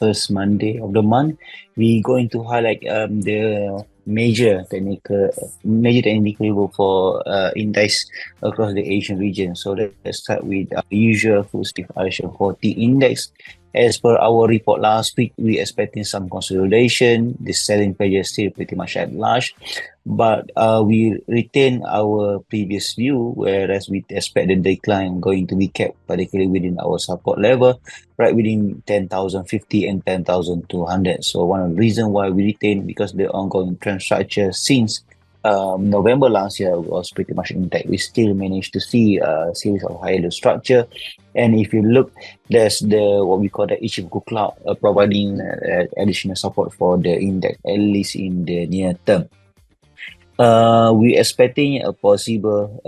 first Monday of the month. We're going to highlight the major technical level for index across the Asian region. So let's start with our usual FTSE Asian 40 index. As per our report last week, we expecting some consolidation. The selling pressure is still pretty much at large, but we retain our previous view, whereas we expect the decline going to be kept particularly within our support level, right within 10,050 and 10,200. So one of the reasons why we retain, because the ongoing trend structure since November last year was pretty much intact. We still managed to see a series of higher structure, and if you look, there's the what we call the Ichimoku cloud providing additional support for the index, at least in the near term. We expecting a possible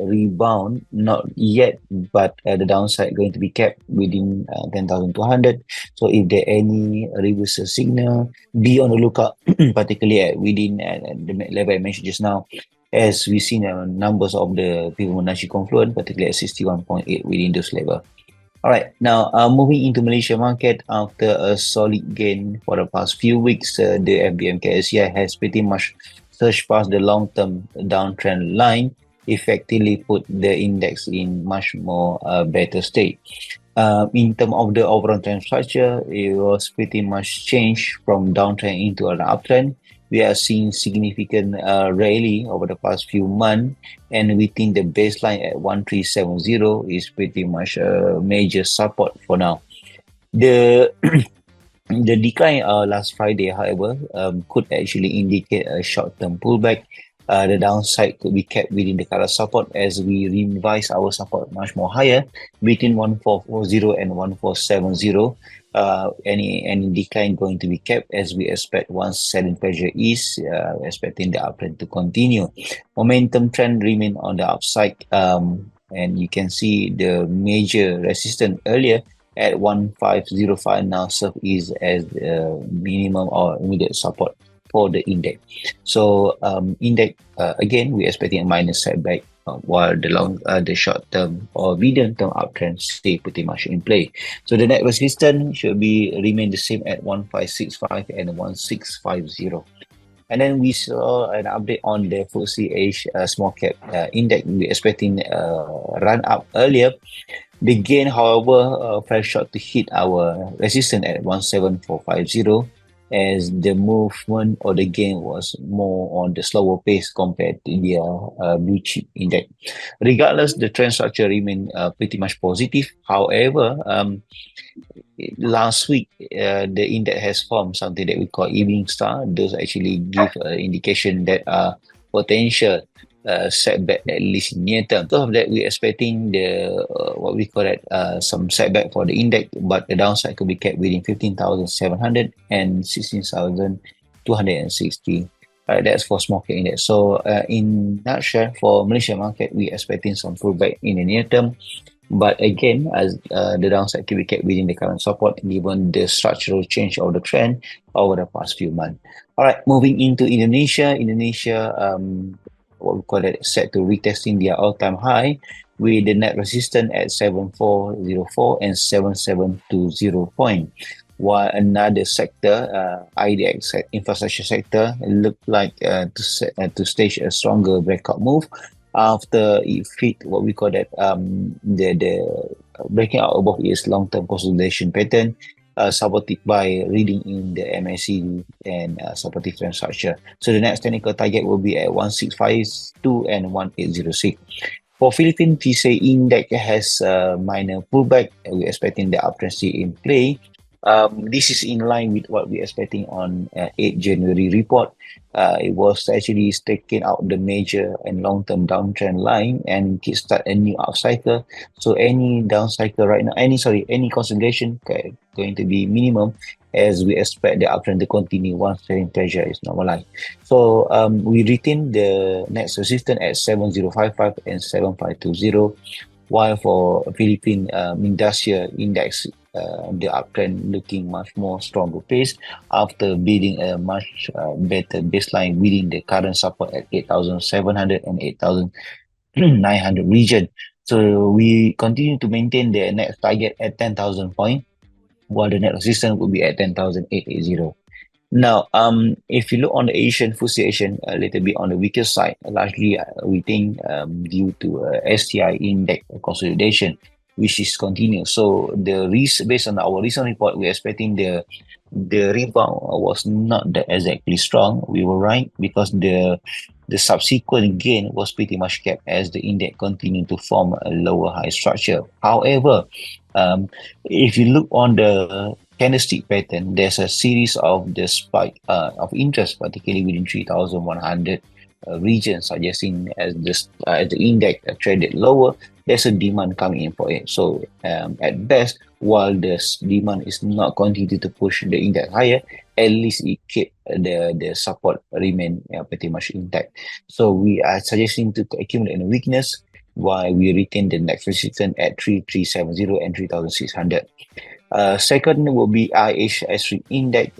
rebound, not yet, but the downside going to be kept within 10,200. So if there any reversal signal, be on the lookout, particularly within the level I mentioned just now, as we see numbers of the Fibonacci confluence, particularly at 61.8 within those level. All right, now moving into Malaysia market, after a solid gain for the past few weeks, the FBMKSCI has pretty much surged past the long-term downtrend line, effectively put the index in much more better state. In terms of the overall trend structure, it was pretty much changed from downtrend into an uptrend. We are seeing significant rally over the past few months, and we think the baseline at 1370 is pretty much a major support for now. The the decline last Friday, however, could actually indicate a short-term pullback. The downside could be kept within the current support as we revise our support much more higher between 1440 and 1470. Any decline going to be kept as we expect once selling pressure is expecting the uptrend to continue. Momentum trend remain on the upside, and you can see the major resistance earlier at 1505 now serve is as minimum or immediate support for the index. So index again, we're expecting a minor setback while the short term or medium term uptrend stay pretty much in play. So the net resistance should remain the same at 1565 and 1650. And then we saw an update on the FTSE Asia small cap index. We're expecting a run up earlier. The gain, however, fell short to hit our resistance at 17450, as the movement or the gain was more on the slower pace compared to the blue chip index. Regardless, the trend structure remained pretty much positive. However, last week, the index has formed something that we call evening star. Those actually give an indication that potential setback, at least in near term. Because of that, we're expecting the what we call it some setback for the index, but the downside could be kept within 15,700 and 16,260. That's for small cap index. So in nutshell, for Malaysia market, we're expecting some pullback in the near term. But again, as the downside can be kept within the current support given the structural change of the trend over the past few months. All right, moving into Indonesia. What we call it, set to retesting their all-time high with the net resistance at 7404 and 7720 point. While another sector, IDX infrastructure sector, looked like to stage a stronger breakout move after it fit what we call that the breaking out above its long-term consolidation pattern, supported by reading in the MACD and supportive trend structure. So the next technical target will be at 1652 and 1806. For Philippine PCE index has a minor pullback. We're expecting the uptrend still in play. This is in line with what we're expecting on 8 January report. It was actually taking out the major and long-term downtrend line and kickstart a new upcycle. So any down cycle right now, any consolidation going to be minimum, as we expect the uptrend to continue once selling pressure is normalized. So we retain the next resistance at 7055 and 7520, while for Philippine industrial index, the uptrend looking much more stronger pace after building a much better baseline within the current support at 8,700 and 8,900 region. So we continue to maintain the next target at 10,000 point, while the net resistance would be at 10,880. Now, if you look on the Asian FTSE Asian, a little bit on the weaker side, largely we think due to STI index consolidation, which is continuous. So the risk based on our recent report, we're expecting the rebound was not that exactly strong. We were right because the subsequent gain was pretty much kept as the index continued to form a lower high structure. However, if you look on the candlestick pattern, there's a series of the spike of interest, particularly within 3,100 region, suggesting as the index traded lower, there's a demand coming in for it. So at best, while the demand is not continuing to push the index higher, at least it keep the support remain pretty much intact. So we are suggesting to accumulate a weakness while we retain the next resistance at 3,370 and 3,600. Second will be IHS index.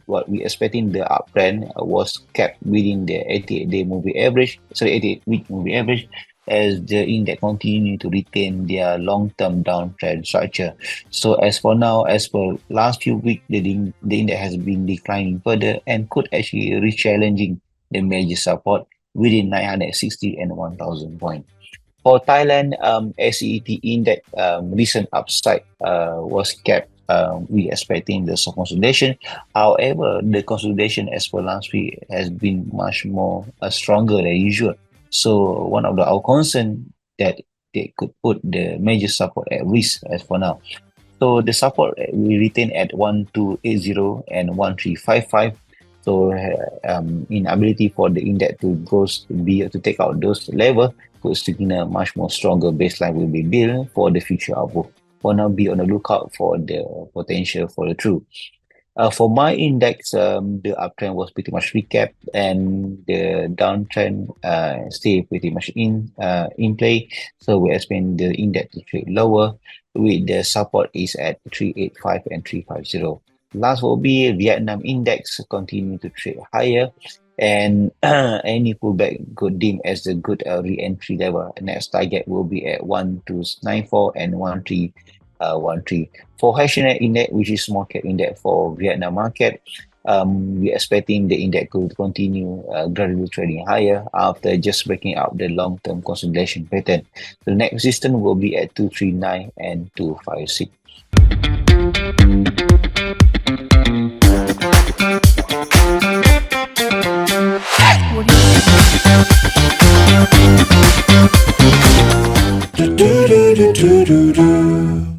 What we expecting the uptrend was kept within the 88-day moving average, 88-week moving average, as the index continue to retain their long-term downtrend structure. So as for now, as per last few weeks, the index has been declining further and could actually reach challenging the major support within 960 and 1,000 points. For Thailand, SET index recent upside was kept. We expecting the consolidation. However, the consolidation as per last week has been much more stronger than usual. So one of our concern that they could put the major support at risk as for now. So the support we retain at 1,280 and 1,355. So inability for the index to take out those levels could signal a much more stronger baseline will be built for the future outlook. For now, be on the lookout for the potential for the truth. For my index, the uptrend was pretty much recapped and the downtrend stay pretty much in play. So we expect the index to trade lower with the support is at 385 and 350. Last will be Vietnam index continue to trade higher and any pullback could deem as a good re-entry level. Next target will be at 1,294 and 1,313. For HNX index, which is small cap index for Vietnam market, we expecting the index could continue gradually trading higher after just breaking out the long-term consolidation pattern. The next resistance will be at 239 and 256. Do do do do do do.